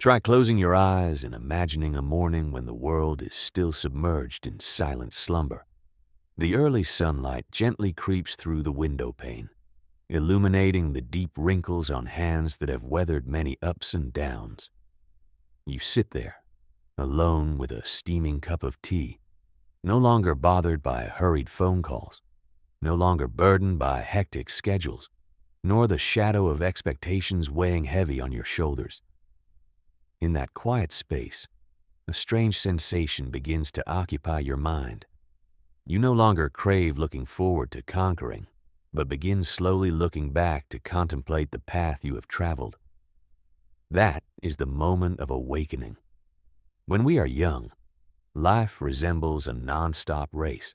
Try closing your eyes and imagining a morning when the world is still submerged in silent slumber. The early sunlight gently creeps through the window pane, illuminating the deep wrinkles on hands that have weathered many ups and downs. You sit there, alone with a steaming cup of tea, no longer bothered by hurried phone calls, no longer burdened by hectic schedules, nor the shadow of expectations weighing heavy on your shoulders. In that quiet space, a strange sensation begins to occupy your mind. You no longer crave looking forward to conquering, but begin slowly looking back to contemplate the path you have traveled. That is the moment of awakening. When we are young, life resembles a non-stop race.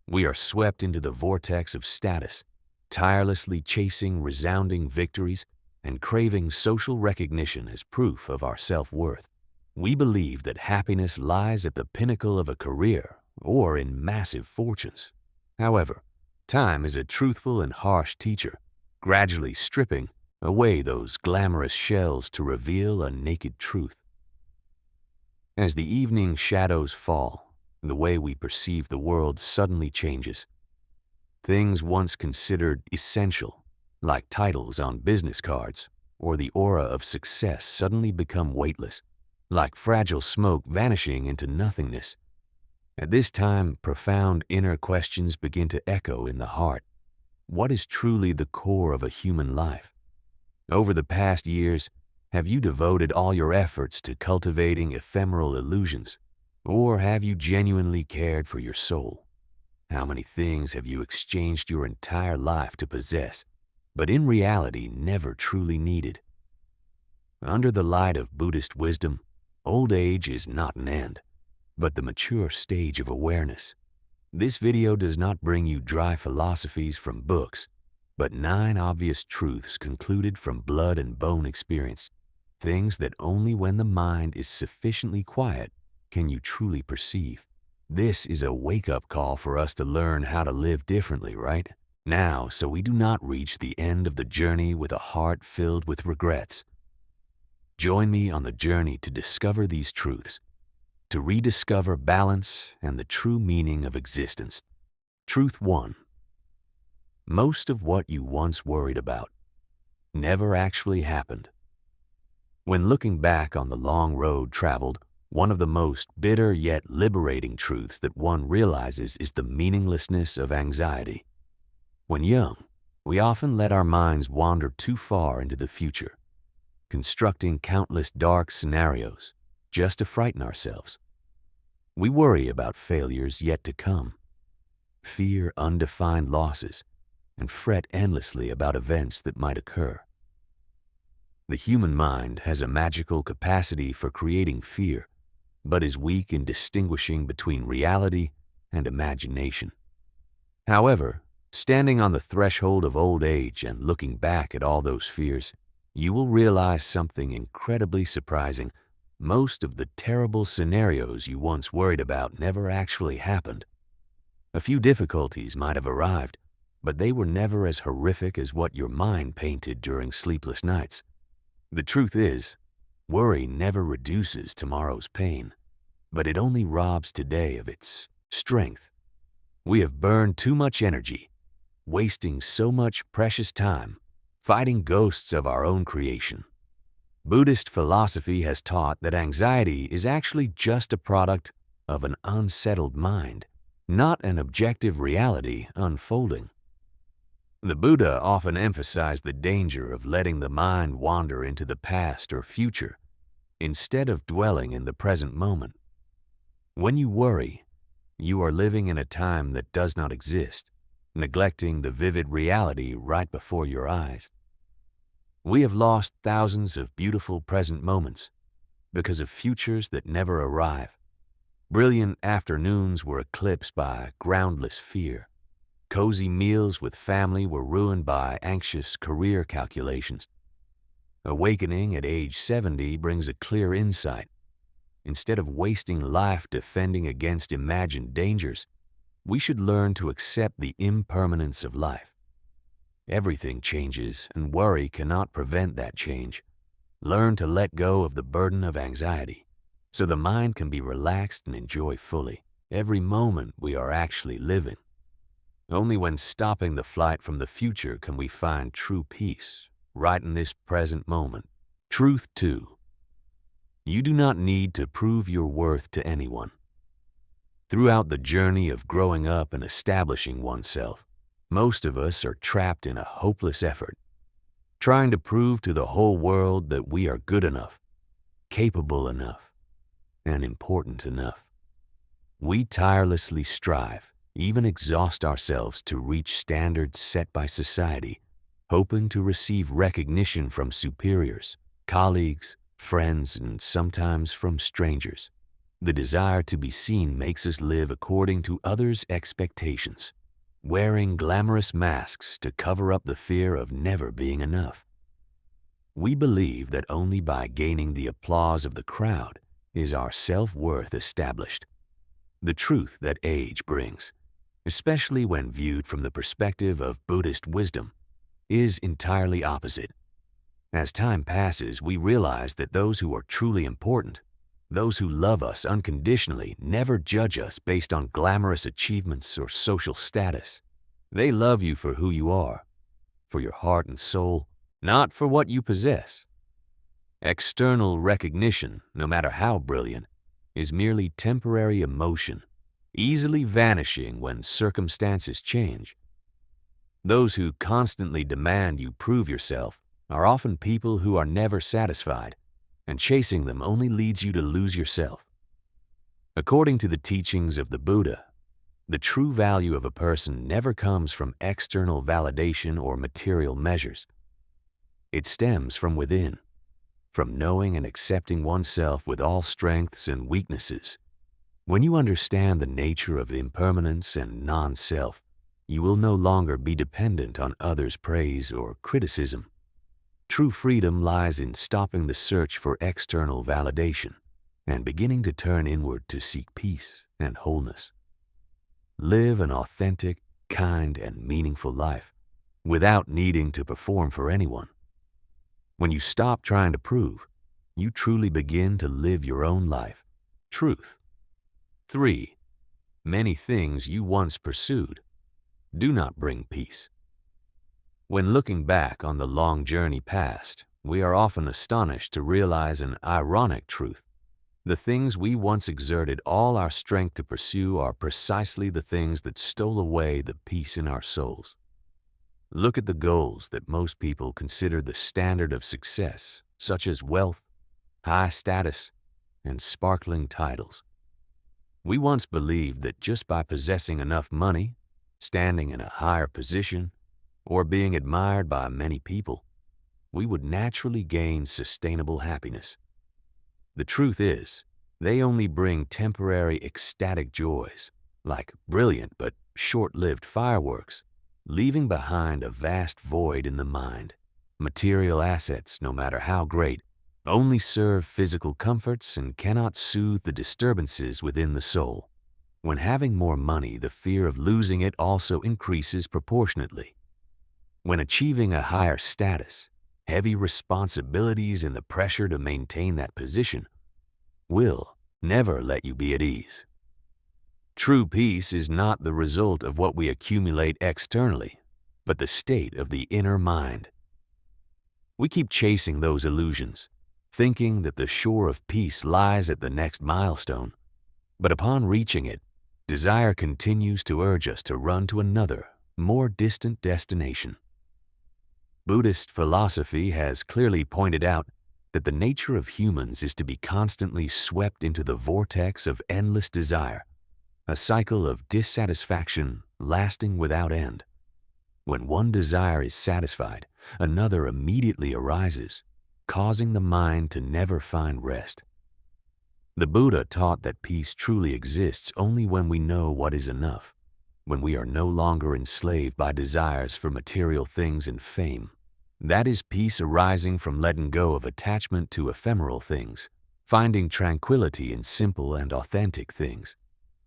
We are swept into the vortex of status, tirelessly chasing resounding victories and craving social recognition as proof of our self-worth. We believe that happiness lies at the pinnacle of a career or in massive fortunes. However, time is a truthful and harsh teacher, gradually stripping away those glamorous shells to reveal a naked truth. As the evening shadows fall, the way we perceive the world suddenly changes. Things once considered essential, like titles on business cards, or the aura of success, suddenly become weightless, like fragile smoke vanishing into nothingness. At this time, profound inner questions begin to echo in the heart. What is truly the core of a human life? Over the past years, have you devoted all your efforts to cultivating ephemeral illusions, or have you genuinely cared for your soul? How many things have you exchanged your entire life to possess, but in reality never truly needed? Under the light of Buddhist wisdom, old age is not an end, but the mature stage of awareness. This video does not bring you dry philosophies from books, but 9 obvious truths concluded from blood and bone experience, things that only when the mind is sufficiently quiet can you truly perceive. This is a wake-up call for us to learn how to live differently, right? Now, so we do not reach the end of the journey with a heart filled with regrets. Join me on the journey to discover these truths, to rediscover balance and the true meaning of existence. Truth 1. Most of what you once worried about never actually happened. When looking back on the long road traveled, one of the most bitter yet liberating truths that one realizes is the meaninglessness of anxiety. When young, we often let our minds wander too far into the future, constructing countless dark scenarios just to frighten ourselves. We worry about failures yet to come, fear undefined losses, and fret endlessly about events that might occur. The human mind has a magical capacity for creating fear, but is weak in distinguishing between reality and imagination. However, standing on the threshold of old age and looking back at all those fears, you will realize something incredibly surprising. Most of the terrible scenarios you once worried about never actually happened. A few difficulties might have arrived, but they were never as horrific as what your mind painted during sleepless nights. The truth is, worry never reduces tomorrow's pain, but it only robs today of its strength. We have burned too much energy, wasting so much precious time fighting ghosts of our own creation. Buddhist philosophy has taught that anxiety is actually just a product of an unsettled mind, not an objective reality unfolding. The Buddha often emphasized the danger of letting the mind wander into the past or future, instead of dwelling in the present moment. When you worry, you are living in a time that does not exist, neglecting the vivid reality right before your eyes. We have lost thousands of beautiful present moments because of futures that never arrive. Brilliant afternoons were eclipsed by groundless fear. Cozy meals with family were ruined by anxious career calculations. Awakening at age 70 brings a clear insight. Instead of wasting life defending against imagined dangers, we should learn to accept the impermanence of life. Everything changes, and worry cannot prevent that change. Learn to let go of the burden of anxiety so the mind can be relaxed and enjoy fully every moment we are actually living. Only when stopping the flight from the future can we find true peace, right in this present moment. Truth 2. You do not need to prove your worth to anyone. Throughout the journey of growing up and establishing oneself, most of us are trapped in a hopeless effort, trying to prove to the whole world that we are good enough, capable enough, and important enough. We tirelessly strive, even exhaust ourselves to reach standards set by society, hoping to receive recognition from superiors, colleagues, friends, and sometimes from strangers. The desire to be seen makes us live according to others' expectations, wearing glamorous masks to cover up the fear of never being enough. We believe that only by gaining the applause of the crowd is our self-worth established. The truth that age brings, especially when viewed from the perspective of Buddhist wisdom, is entirely opposite. As time passes, we realize that those who are truly important, those who love us unconditionally, never judge us based on glamorous achievements or social status. They love you for who you are, for your heart and soul, not for what you possess. External recognition, no matter how brilliant, is merely temporary emotion, easily vanishing when circumstances change. Those who constantly demand you prove yourself are often people who are never satisfied, and chasing them only leads you to lose yourself. According to the teachings of the Buddha, the true value of a person never comes from external validation or material measures. It stems from within, from knowing and accepting oneself with all strengths and weaknesses. When you understand the nature of impermanence and non-self, you will no longer be dependent on others' praise or criticism. True freedom lies in stopping the search for external validation and beginning to turn inward to seek peace and wholeness. Live an authentic, kind, and meaningful life without needing to perform for anyone. When you stop trying to prove, you truly begin to live your own life. Truth. 3. Many things you once pursued do not bring peace. When looking back on the long journey past, we are often astonished to realize an ironic truth. The things we once exerted all our strength to pursue are precisely the things that stole away the peace in our souls. Look at the goals that most people consider the standard of success, such as wealth, high status, and sparkling titles. We once believed that just by possessing enough money, standing in a higher position, or being admired by many people, we would naturally gain sustainable happiness. The truth is, they only bring temporary ecstatic joys, like brilliant but short-lived fireworks, leaving behind a vast void in the mind. Material assets, no matter how great, only serve physical comforts and cannot soothe the disturbances within the soul. When having more money, the fear of losing it also increases proportionately. When achieving a higher status, heavy responsibilities and the pressure to maintain that position will never let you be at ease. True peace is not the result of what we accumulate externally, but the state of the inner mind. We keep chasing those illusions, thinking that the shore of peace lies at the next milestone. But upon reaching it, desire continues to urge us to run to another, more distant destination. Buddhist philosophy has clearly pointed out that the nature of humans is to be constantly swept into the vortex of endless desire, a cycle of dissatisfaction lasting without end. When one desire is satisfied, another immediately arises, causing the mind to never find rest. The Buddha taught that peace truly exists only when we know what is enough, when we are no longer enslaved by desires for material things and fame. That is peace arising from letting go of attachment to ephemeral things, finding tranquility in simple and authentic things.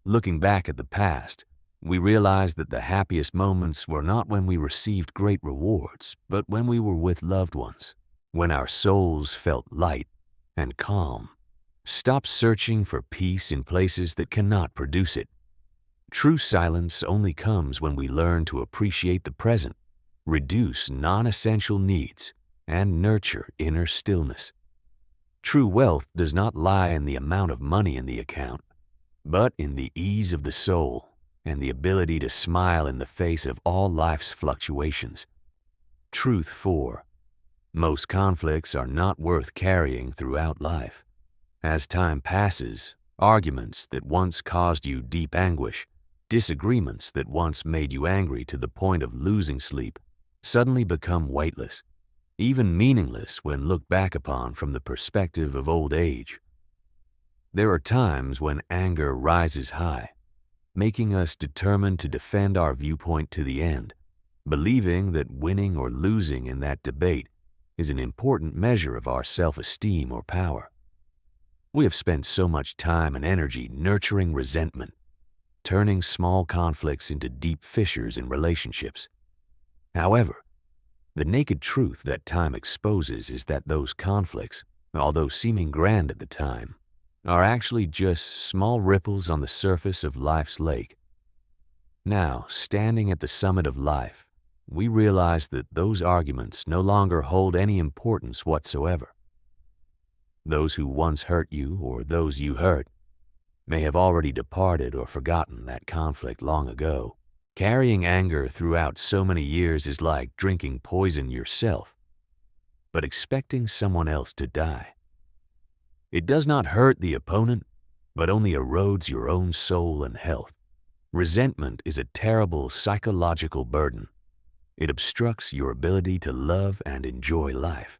Looking back at the past, we realize that the happiest moments were not when we received great rewards, but when we were with loved ones, when our souls felt light and calm. Stop searching for peace in places that cannot produce it. True silence only comes when we learn to appreciate the present, reduce non-essential needs, and nurture inner stillness. True wealth does not lie in the amount of money in the account, but in the ease of the soul and the ability to smile in the face of all life's fluctuations. Truth 4. Most conflicts are not worth carrying throughout life. As time passes, arguments that once caused you deep anguish, disagreements that once made you angry to the point of losing sleep, suddenly become weightless, even meaningless when looked back upon from the perspective of old age. There are times when anger rises high, making us determined to defend our viewpoint to the end, believing that winning or losing in that debate is an important measure of our self-esteem or power. We have spent so much time and energy nurturing resentment, turning small conflicts into deep fissures in relationships. However, the naked truth that time exposes is that those conflicts, although seeming grand at the time, are actually just small ripples on the surface of life's lake. Now, standing at the summit of life, we realize that those arguments no longer hold any importance whatsoever. Those who once hurt you or those you hurt may have already departed or forgotten that conflict long ago. Carrying anger throughout so many years is like drinking poison yourself, but expecting someone else to die. It does not hurt the opponent, but only erodes your own soul and health. Resentment is a terrible psychological burden. It obstructs your ability to love and enjoy life.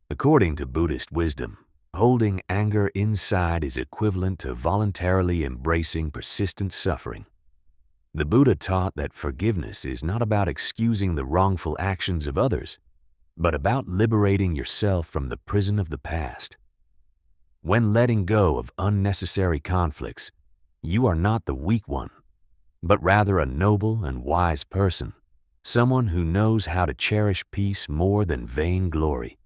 According to Buddhist wisdom, holding anger inside is equivalent to voluntarily embracing persistent suffering. The Buddha taught that forgiveness is not about excusing the wrongful actions of others, but about liberating yourself from the prison of the past. When letting go of unnecessary conflicts, you are not the weak one, but rather a noble and wise person, someone who knows how to cherish peace more than vain glory.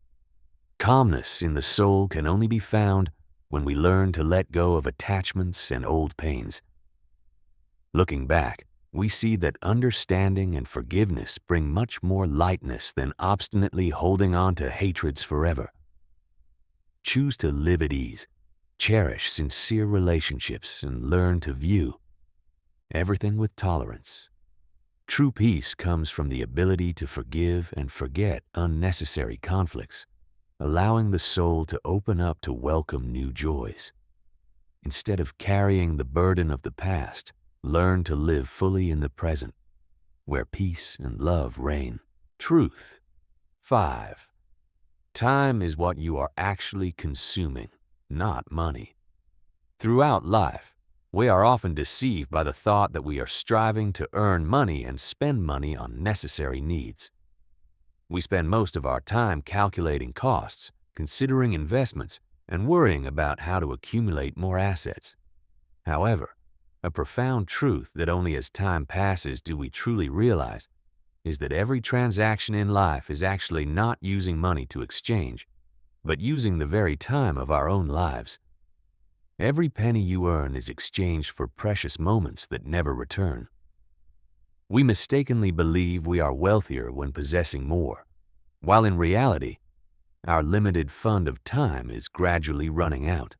Calmness in the soul can only be found when we learn to let go of attachments and old pains. Looking back, we see that understanding and forgiveness bring much more lightness than obstinately holding on to hatreds forever. Choose to live at ease, cherish sincere relationships, and learn to view everything with tolerance. True peace comes from the ability to forgive and forget unnecessary conflicts, allowing the soul to open up to welcome new joys. Instead of carrying the burden of the past, learn to live fully in the present, where peace and love reign. Truth 5. Time is what you are actually consuming, not money. Throughout life, we are often deceived by the thought that we are striving to earn money and spend money on necessary needs. We spend most of our time calculating costs, considering investments, and worrying about how to accumulate more assets. However, a profound truth that only as time passes do we truly realize is that every transaction in life is actually not using money to exchange, but using the very time of our own lives. Every penny you earn is exchanged for precious moments that never return. We mistakenly believe we are wealthier when possessing more, while in reality, our limited fund of time is gradually running out.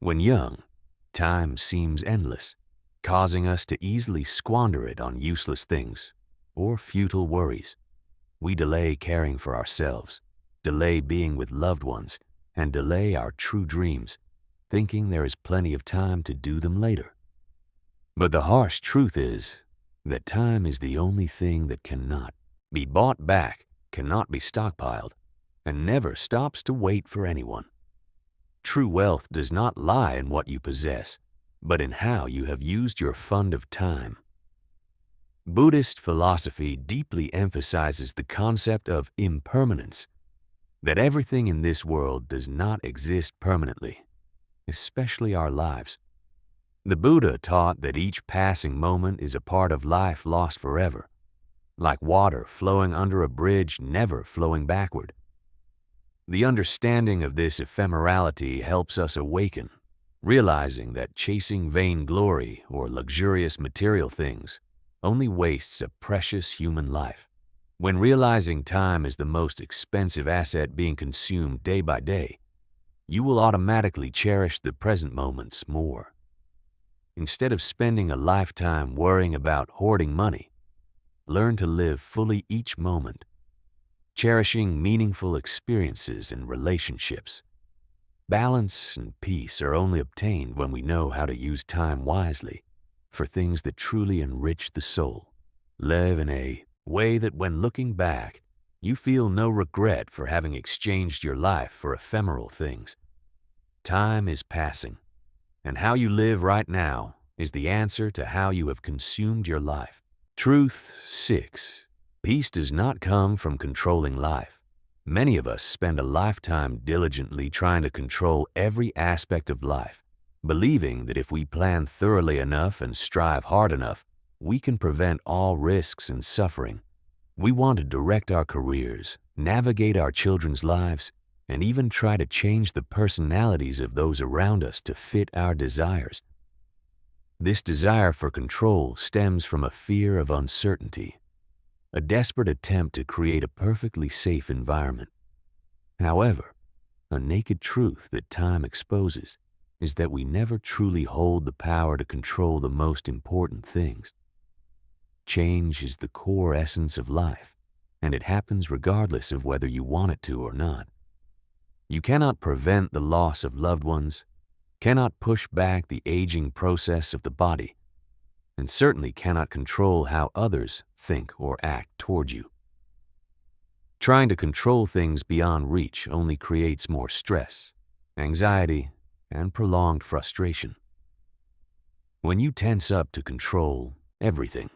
When young, time seems endless, causing us to easily squander it on useless things or futile worries. We delay caring for ourselves, delay being with loved ones, and delay our true dreams, thinking there is plenty of time to do them later. But the harsh truth is that time is the only thing that cannot be bought back, cannot be stockpiled, and never stops to wait for anyone. True wealth does not lie in what you possess, but in how you have used your fund of time. Buddhist philosophy deeply emphasizes the concept of impermanence, that everything in this world does not exist permanently, especially our lives. The Buddha taught that each passing moment is a part of life lost forever, like water flowing under a bridge, never flowing backward. The understanding of this ephemerality helps us awaken, realizing that chasing vainglory or luxurious material things only wastes a precious human life. When realizing time is the most expensive asset being consumed day by day, you will automatically cherish the present moments more. Instead of spending a lifetime worrying about hoarding money, learn to live fully each moment, cherishing meaningful experiences and relationships. Balance and peace are only obtained when we know how to use time wisely for things that truly enrich the soul. Live in a way that when looking back, you feel no regret for having exchanged your life for ephemeral things. Time is passing, and how you live right now is the answer to how you have consumed your life. Truth 6. Peace does not come from controlling life. Many of us spend a lifetime diligently trying to control every aspect of life, believing that if we plan thoroughly enough and strive hard enough, we can prevent all risks and suffering. We want to direct our careers, navigate our children's lives, and even try to change the personalities of those around us to fit our desires. This desire for control stems from a fear of uncertainty, a desperate attempt to create a perfectly safe environment. However, a naked truth that time exposes is that we never truly hold the power to control the most important things. Change is the core essence of life, and it happens regardless of whether you want it to or not. You cannot prevent the loss of loved ones, cannot push back the aging process of the body, and certainly cannot control how others think or act toward you. Trying to control things beyond reach only creates more stress, anxiety, and prolonged frustration. When you tense up to control everything,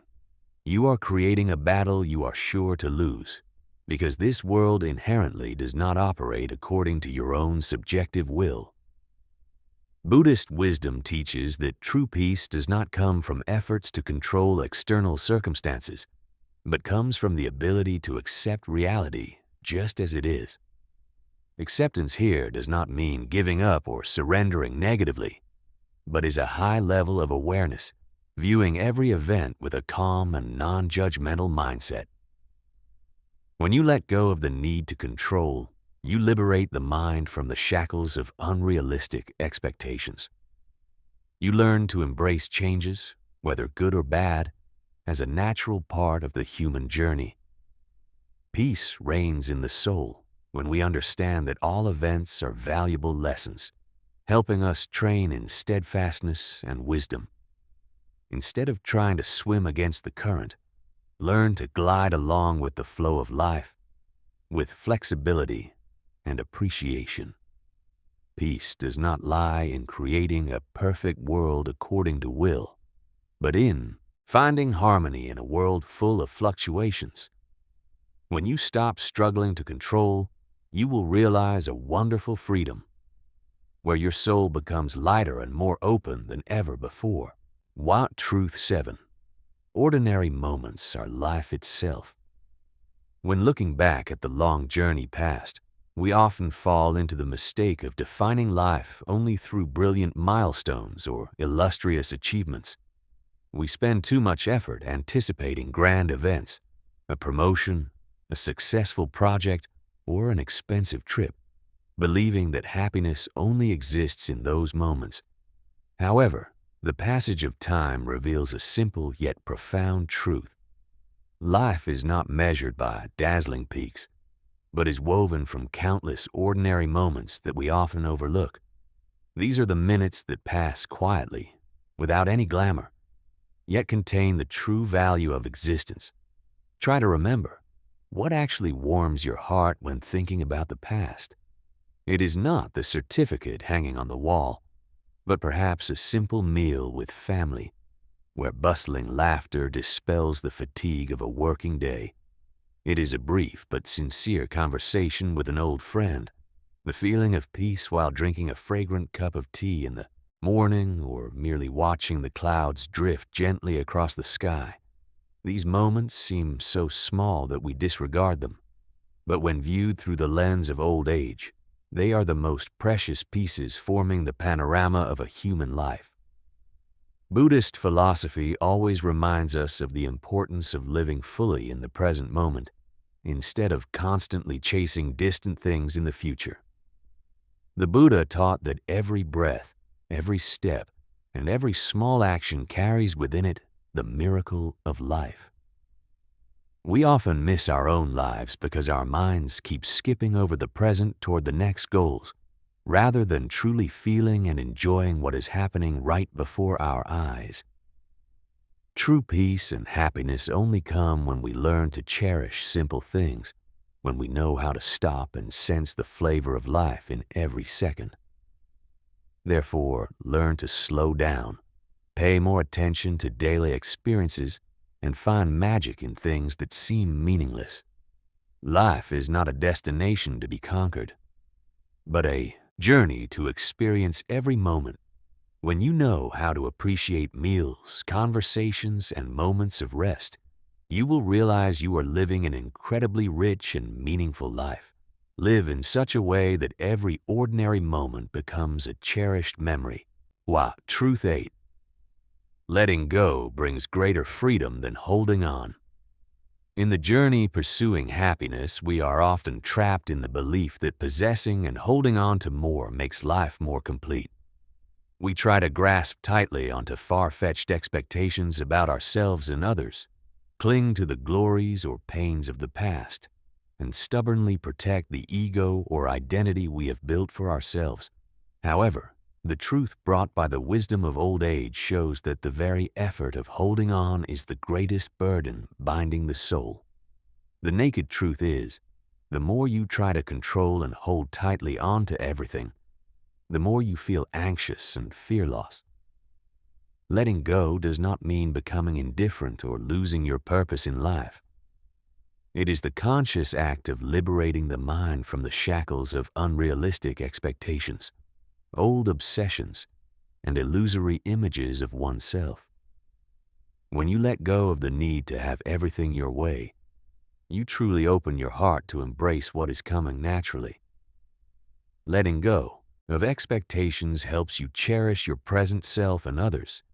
you are creating a battle you are sure to lose, because this world inherently does not operate according to your own subjective will. Buddhist wisdom teaches that true peace does not come from efforts to control external circumstances, but comes from the ability to accept reality just as it is. Acceptance here does not mean giving up or surrendering negatively, but is a high level of awareness, viewing every event with a calm and non-judgmental mindset. When you let go of the need to control, you liberate the mind from the shackles of unrealistic expectations. You learn to embrace changes, whether good or bad, as a natural part of the human journey. Peace reigns in the soul when we understand that all events are valuable lessons, helping us train in steadfastness and wisdom. Instead of trying to swim against the current, learn to glide along with the flow of life, with flexibility and appreciation. Peace does not lie in creating a perfect world according to will, but in finding harmony in a world full of fluctuations. When you stop struggling to control, you will realize a wonderful freedom, where your soul becomes lighter and more open than ever before. Truth 7. Ordinary moments are life itself. When looking back at the long journey past, we often fall into the mistake of defining life only through brilliant milestones or illustrious achievements. We spend too much effort anticipating grand events, a promotion, a successful project, or an expensive trip, believing that happiness only exists in those moments. However, the passage of time reveals a simple yet profound truth. Life is not measured by dazzling peaks, but is woven from countless ordinary moments that we often overlook. These are the minutes that pass quietly, without any glamour, yet contain the true value of existence. Try to remember, what actually warms your heart when thinking about the past? It is not the certificate hanging on the wall, but perhaps a simple meal with family, where bustling laughter dispels the fatigue of a working day. It is a brief but sincere conversation with an old friend, the feeling of peace while drinking a fragrant cup of tea in the morning, or merely watching the clouds drift gently across the sky. These moments seem so small that we disregard them, but when viewed through the lens of old age, they are the most precious pieces forming the panorama of a human life. Buddhist philosophy always reminds us of the importance of living fully in the present moment, instead of constantly chasing distant things in the future. The Buddha taught that every breath, every step, and every small action carries within it the miracle of life. We often miss our own lives because our minds keep skipping over the present toward the next goals, rather than truly feeling and enjoying what is happening right before our eyes. True peace and happiness only come when we learn to cherish simple things, when we know how to stop and sense the flavor of life in every second. Therefore, learn to slow down, pay more attention to daily experiences, and find magic in things that seem meaningless. Life is not a destination to be conquered, but a journey to experience every moment. When you know how to appreciate meals, conversations, and moments of rest, you will realize you are living an incredibly rich and meaningful life. Live in such a way that every ordinary moment becomes a cherished memory. Wow, Truth 8. Letting go brings greater freedom than holding on. In the journey pursuing happiness, we are often trapped in the belief that possessing and holding on to more makes life more complete. We try to grasp tightly onto far-fetched expectations about ourselves and others, cling to the glories or pains of the past, and stubbornly protect the ego or identity we have built for ourselves. However, the truth brought by the wisdom of old age shows that the very effort of holding on is the greatest burden binding the soul. The naked truth is, the more you try to control and hold tightly on to everything, the more you feel anxious and fear loss. Letting go does not mean becoming indifferent or losing your purpose in life. It is the conscious act of liberating the mind from the shackles of unrealistic expectations, old obsessions, and illusory images of oneself. When you let go of the need to have everything your way, you truly open your heart to embrace what is coming naturally. Letting go of expectations helps you cherish your present self and others,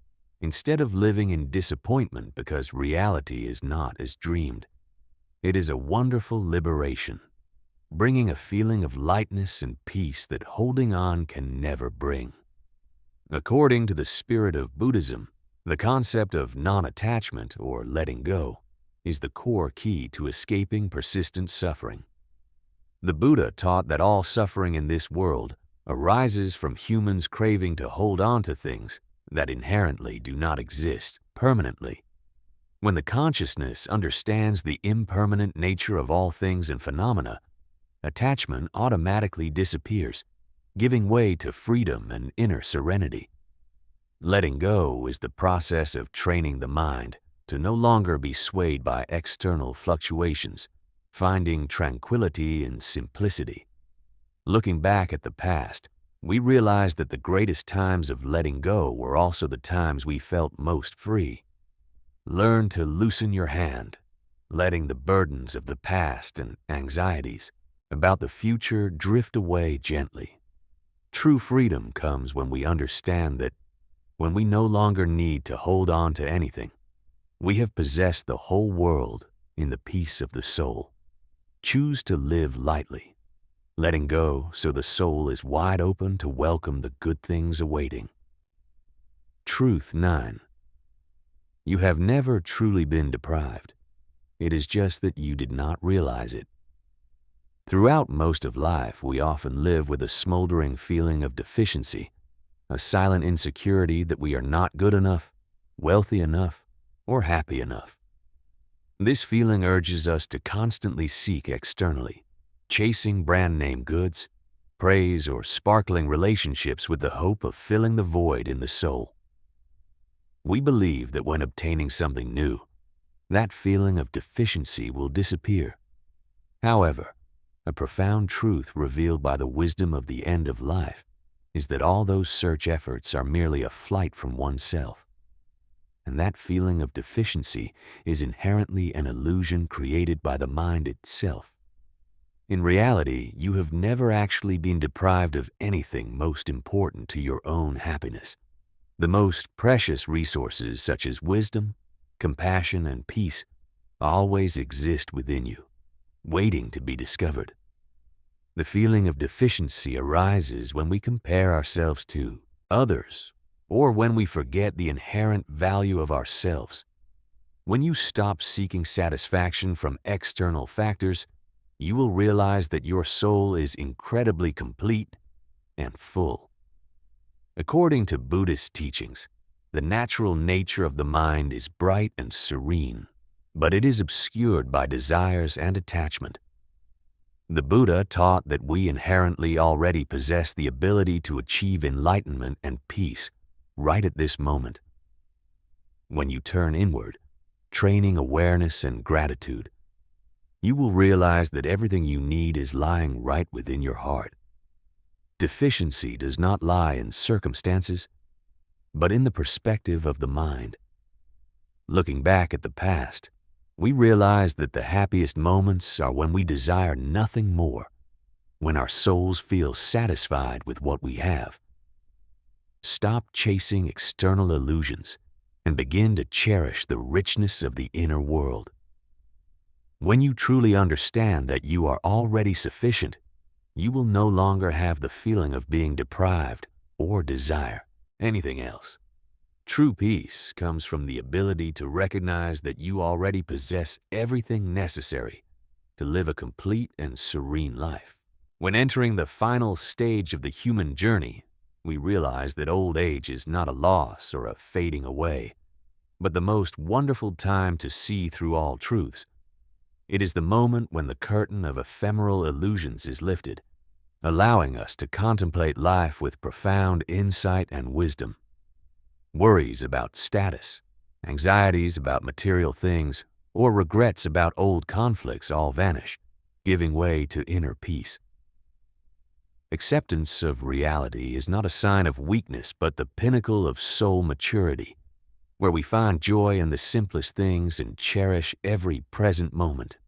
instead of living in disappointment because reality is not as dreamed. It is a wonderful liberation, bringing a feeling of lightness and peace that holding on can never bring. According to the spirit of Buddhism, the concept of non-attachment or letting go is the core key to escaping persistent suffering. The Buddha taught that all suffering in this world arises from humans craving to hold on to things that inherently do not exist permanently. When the consciousness understands the impermanent nature of all things and phenomena, attachment automatically disappears, giving way to freedom and inner serenity. Letting go is the process of training the mind to no longer be swayed by external fluctuations, finding tranquility in simplicity. Looking back at the past, we realize that the greatest times of letting go were also the times we felt most free. Learn to loosen your hand, letting the burdens of the past and anxieties about the future drift away gently. True freedom comes when we understand that when we no longer need to hold on to anything, we have possessed the whole world in the peace of the soul. Choose to live lightly, letting go so the soul is wide open to welcome the good things awaiting. Truth 9. You have never truly been deprived. It is just that you did not realize it. Throughout most of life, we often live with a smoldering feeling of deficiency, a silent insecurity that we are not good enough, wealthy enough, or happy enough. This feeling urges us to constantly seek externally, chasing brand name goods, praise, or sparkling relationships with the hope of filling the void in the soul. We believe that when obtaining something new, that feeling of deficiency will disappear. However, a profound truth revealed by the wisdom of the end of life is that all those search efforts are merely a flight from oneself. and that feeling of deficiency is inherently an illusion created by the mind itself. In reality, you have never actually been deprived of anything most important to your own happiness. The most precious resources such as wisdom, compassion, and peace always exist within you, waiting to be discovered. The feeling of deficiency arises when we compare ourselves to others or when we forget the inherent value of ourselves. When you stop seeking satisfaction from external factors, you will realize that your soul is incredibly complete and full. According to Buddhist teachings, the natural nature of the mind is bright and serene, but it is obscured by desires and attachment. The Buddha taught that we inherently already possess the ability to achieve enlightenment and peace right at this moment. When you turn inward, training awareness and gratitude, you will realize that everything you need is lying right within your heart. Deficiency does not lie in circumstances, but in the perspective of the mind. Looking back at the past, we realize that the happiest moments are when we desire nothing more, when our souls feel satisfied with what we have. Stop chasing external illusions and begin to cherish the richness of the inner world. When you truly understand that you are already sufficient, you will no longer have the feeling of being deprived or desire anything else. True peace comes from the ability to recognize that you already possess everything necessary to live a complete and serene life. When entering the final stage of the human journey, we realize that old age is not a loss or a fading away, but the most wonderful time to see through all truths. It is the moment when the curtain of ephemeral illusions is lifted, allowing us to contemplate life with profound insight and wisdom. Worries about status, anxieties about material things, or regrets about old conflicts all vanish, giving way to inner peace. Acceptance of reality is not a sign of weakness, but the pinnacle of soul maturity, where we find joy in the simplest things and cherish every present moment.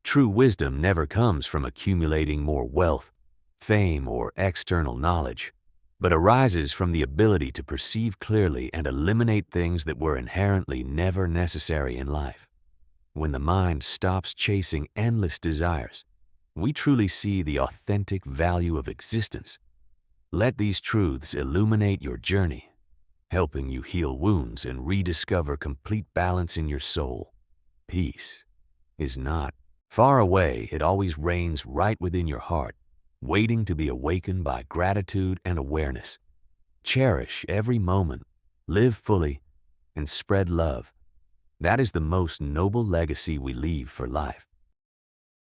True wisdom never comes from accumulating more wealth, fame, or external knowledge, but arises from the ability to perceive clearly and eliminate things that were inherently never necessary in life. When the mind stops chasing endless desires, we truly see the authentic value of existence. Let these truths illuminate your journey, helping you heal wounds and rediscover complete balance in your soul. Peace is not far away, it always reigns right within your heart, waiting to be awakened by gratitude and awareness. Cherish every moment, live fully, and spread love. That is the most noble legacy we leave for life.